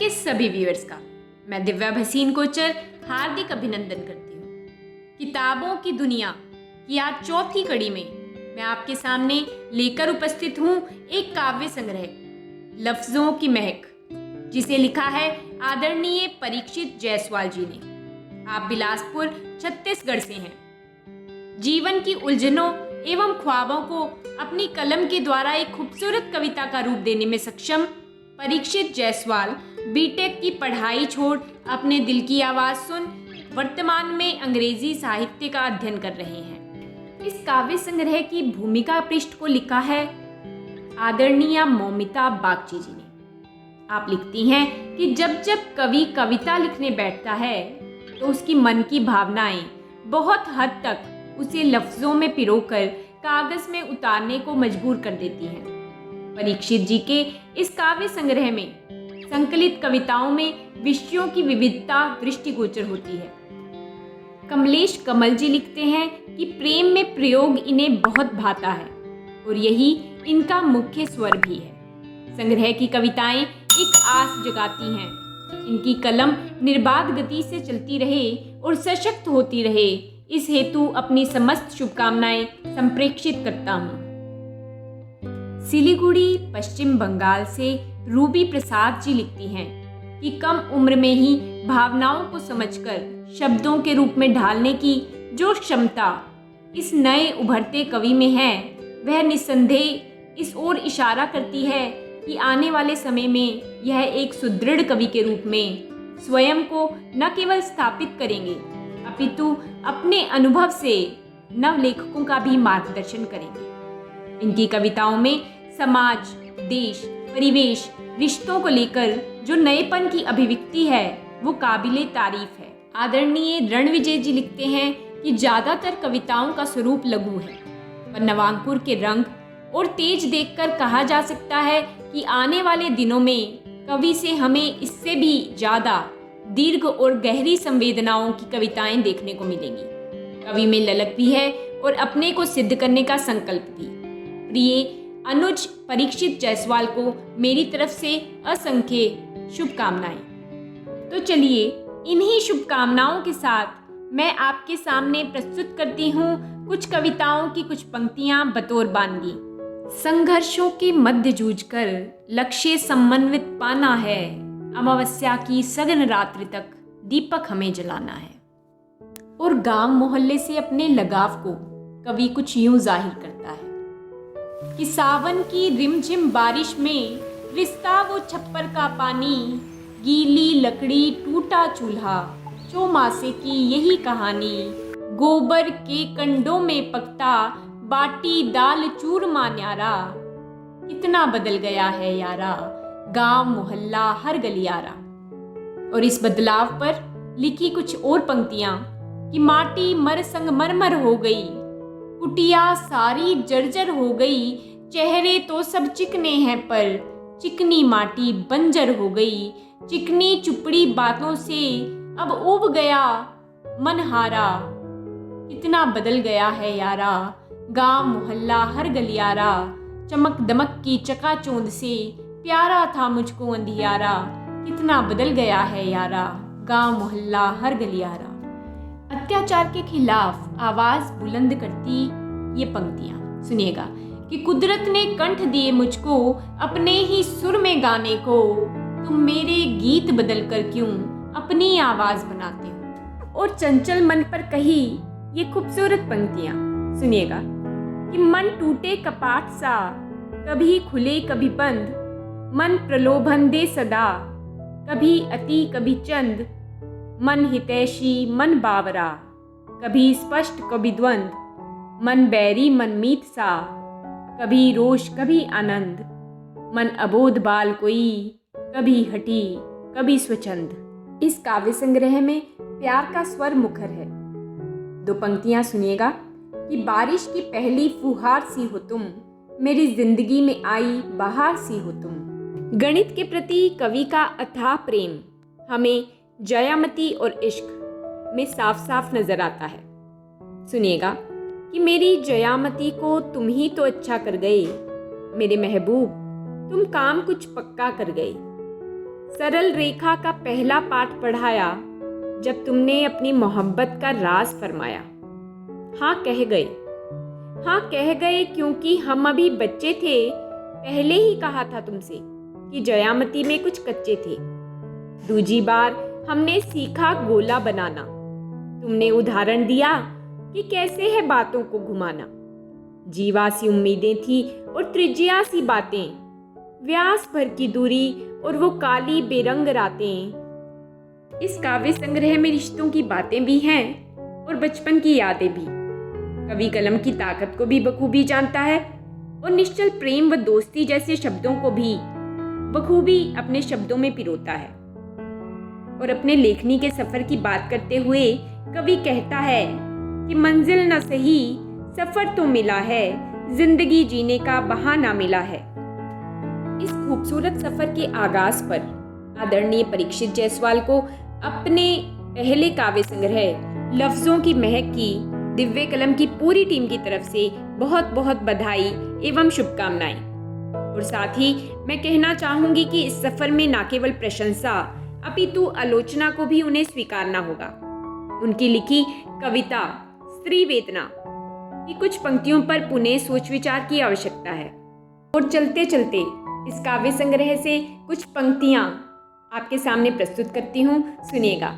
के सभी व्यूअर्स का मैं दिव्या भसीन कोचर हार्दिक अभिनंदन करती हूँ। किताबों की दुनिया की आज चौथी कड़ी में मैं आपके सामने लेकर उपस्थित हूँ एक काव्य संग्रह लफ्जों की महक, जिसे लिखा है आदरणीय परीक्षित जायसवाल जी ने। आप बिलासपुर छत्तीसगढ़ से हैं। जीवन की उलझनों एवं ख्वाबों को अपनी कलम के द्वारा एक खूबसूरत कविता का रूप देने में सक्षम परीक्षित जायसवाल बीटेक की पढ़ाई छोड़ अपने दिल की आवाज़ सुन वर्तमान में अंग्रेजी साहित्य का अध्ययन कर रहे हैं। इस काव्य संग्रह की भूमिका पृष्ठ को लिखा है आदरणीय मौमिता बागची जी ने। आप लिखती हैं कि जब जब कवि कविता लिखने बैठता है तो उसकी मन की भावनाएं बहुत हद तक उसे लफ्ज़ों में पिरोकर कागज़ में उतारने को मजबूर कर देती हैं। परीक्षित जी के इस काव्य संग्रह में संकलित कविताओं में विषयों की विविधता दृष्टिगोचर होती है। कमलेश कमल जी लिखते हैं कि प्रेम में प्रयोग इन्हें बहुत भाता है और यही इनका मुख्य स्वर भी है। संग्रह की कविताएं एक आस जगाती हैं। इनकी कलम निर्बाध गति से चलती रहे और सशक्त होती रहे, इस हेतु अपनी समस्त शुभकामनाएं संप्रेषित करता हूँ। सिलीगुड़ी पश्चिम बंगाल से रूबी प्रसाद जी लिखती हैं कि कम उम्र में ही भावनाओं को समझकर शब्दों के रूप में ढालने की जो क्षमता इस नए उभरते कवि में है, वह निस्संदेह इस ओर इशारा करती है कि आने वाले समय में यह एक सुदृढ़ कवि के रूप में स्वयं को न केवल स्थापित करेंगे अपितु अपने अनुभव से नवलेखकों का भी मार्गदर्शन करेंगे। इनकी कविताओं में समाज, देश, परिवेश, रिश्तों को लेकर जो नएपन की अभिव्यक्ति है वो काबिले तारीफ है। आदरणीय रणविजय जी लिखते हैं कि ज़्यादातर कविताओं का स्वरूप लघु है, पर नवांकुर के रंग और तेज देखकर कहा जा सकता है कि आने वाले दिनों में कवि से हमें इससे भी ज़्यादा दीर्घ और गहरी संवेदनाओं की कविताएं देखने को मिलेंगी। कवि में ललक भी है और अपने को सिद्ध करने का संकल्प भी। प्रिय अनुज परीक्षित जायसवाल को मेरी तरफ से असंख्य शुभकामनाएं। तो चलिए इन्हीं शुभकामनाओं के साथ मैं आपके सामने प्रस्तुत करती हूँ कुछ कविताओं की कुछ पंक्तियां बतौर बानगी। संघर्षों के मध्य जूझकर लक्ष्य समन्वित पाना है, अमावस्या की सघन रात्रि तक दीपक हमें जलाना है। और गांव मोहल्ले से अपने लगाव को कवि कुछ यूं जाहिर करता है कि सावन की रिमझिम बारिश में रिसता वो छप्पर का पानी, गीली लकड़ी टूटा चूल्हा, चौमासे की यही कहानी, गोबर के कंडों में पकता बाटी दाल चूरमा न्यारा, कितना बदल गया है यारा, गांव मोहल्ला हर गलियारा। और इस बदलाव पर लिखी कुछ और पंक्तियां कि माटी मर संग मरमर हो गई, कुटिया सारी जर्जर हो गई, चेहरे तो सब चिकने हैं पर चिकनी माटी बंजर हो गई, चिकनी चुपड़ी बातों से अब उब गया मन हारा, कितना बदल गया है यारा, गांव मोहल्ला हर गलियारा, चमक दमक की चकाचौंध से प्यारा था मुझको अंधियारा, कितना बदल गया है यारा, गांव मोहल्ला हर गलियारा। अत्याचार के खिलाफ आवाज बुलंद करती ये पंक्तियां सुनिएगा कि कुदरत ने कंठ दिए मुझको अपने ही सुर में गाने को, तुम मेरे गीत बदल कर क्यों अपनी आवाज बनाते हो। और चंचल मन पर कही ये खूबसूरत पंक्तियां सुनिएगा कि मन टूटे कपाट सा, कभी खुले कभी बंद, मन प्रलोभन दे सदा, कभी अति कभी चंद, मन हितैषी मन बावरा, कभी स्पष्ट कभी द्वंद, मन बैरी मन मीत सा, कभी रोष कभी आनंद, मन अबोध बाल कोई, कभी हठी कभी स्वच्छंद। इस काव्य संग्रह में प्यार का स्वर मुखर है। दो पंक्तियां सुनिएगा कि बारिश की पहली फुहार सी हो तुम, मेरी जिंदगी में आई बहार सी हो तुम। गणित के प्रति कवि का अथाह प्रेम हमें जयामती और इश्क में साफ साफ नजर आता है। सुनिएगा कि मेरी जयामती को तुम ही तो अच्छा कर गए, मेरे महबूब तुम काम कुछ पक्का कर गए। सरल रेखा का पहला पाठ पढ़ाया जब तुमने अपनी मोहब्बत का राज फरमाया। हाँ कह गए, हाँ कह गए, क्योंकि हम अभी बच्चे थे। पहले ही कहा था तुमसे कि जयामती में कुछ कच्चे थे। दूजी बार हमने सीखा गोला बनाना। तुमने उदाहरण दिया कि कैसे है बातों को घुमाना। जीवा सी उम्मीदें थी और त्रिज्या सी बातें, व्यास भर की दूरी और वो काली बेरंग रातें। इस काव्य संग्रह में रिश्तों की बातें भी हैं और बचपन की यादें भी। कवि कलम की ताकत को भी बखूबी जानता है और निश्चल प्रेम व दोस्ती जैसे शब्दों को भी बखूबी अपने शब्दों में पिरोता है। और अपने लेखनी के सफर की बात करते हुए कवि कहता है कि मंजिल न सही सफर तो मिला है, जिंदगी जीने का बहाना मिला है। इस खूबसूरत सफर के आगाज पर आदरणीय परीक्षित जायसवाल को अपने पहले काव्य संग्रह लफ्जों की महक की दिव्य कलम की पूरी टीम की तरफ से बहुत बहुत बधाई एवं शुभकामनाएं। और साथ ही मैं कहना चाहूंगी कि इस सफर में न केवल प्रशंसा अपितु आलोचना को भी उन्हें स्वीकारना होगा। उनकी लिखी कविता स्त्री वेदना की कुछ पंक्तियों पर पुनः सोच विचार की आवश्यकता है। और चलते चलते इस काव्य संग्रह से कुछ पंक्तियां आपके सामने प्रस्तुत करती हूँ, सुनिएगा।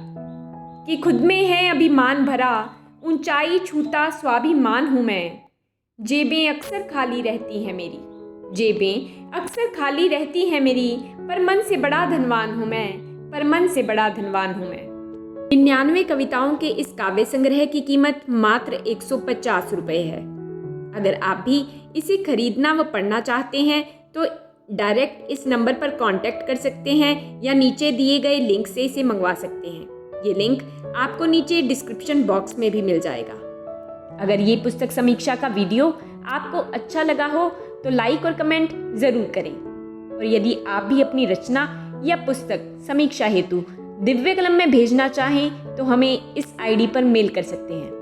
कि खुद में है अभिमान भरा, ऊंचाई छूता स्वाभिमान हूँ मैं। जेबें अक्सर खाली रहती हैं मेरी, जेबें अक्सर खाली रहती हैं मेरी, पर मन से बड़ा धनवान हूँ मैं, पर मन से बड़ा धनवान हूँ मैं। 99 कविताओं के इस काव्य संग्रह की कीमत मात्र 150 रुपये है। अगर आप भी इसे खरीदना व पढ़ना चाहते हैं तो डायरेक्ट इस नंबर पर कांटेक्ट कर सकते हैं या नीचे दिए गए लिंक से इसे मंगवा सकते हैं। ये लिंक आपको नीचे डिस्क्रिप्शन बॉक्स में भी मिल जाएगा। अगर ये पुस्तक समीक्षा का वीडियो आपको अच्छा लगा हो तो लाइक और कमेंट जरूर करें। और यदि आप भी अपनी रचना या पुस्तक समीक्षा हेतु दिव्य कलम में भेजना चाहें तो हमें इस आईडी पर मेल कर सकते हैं।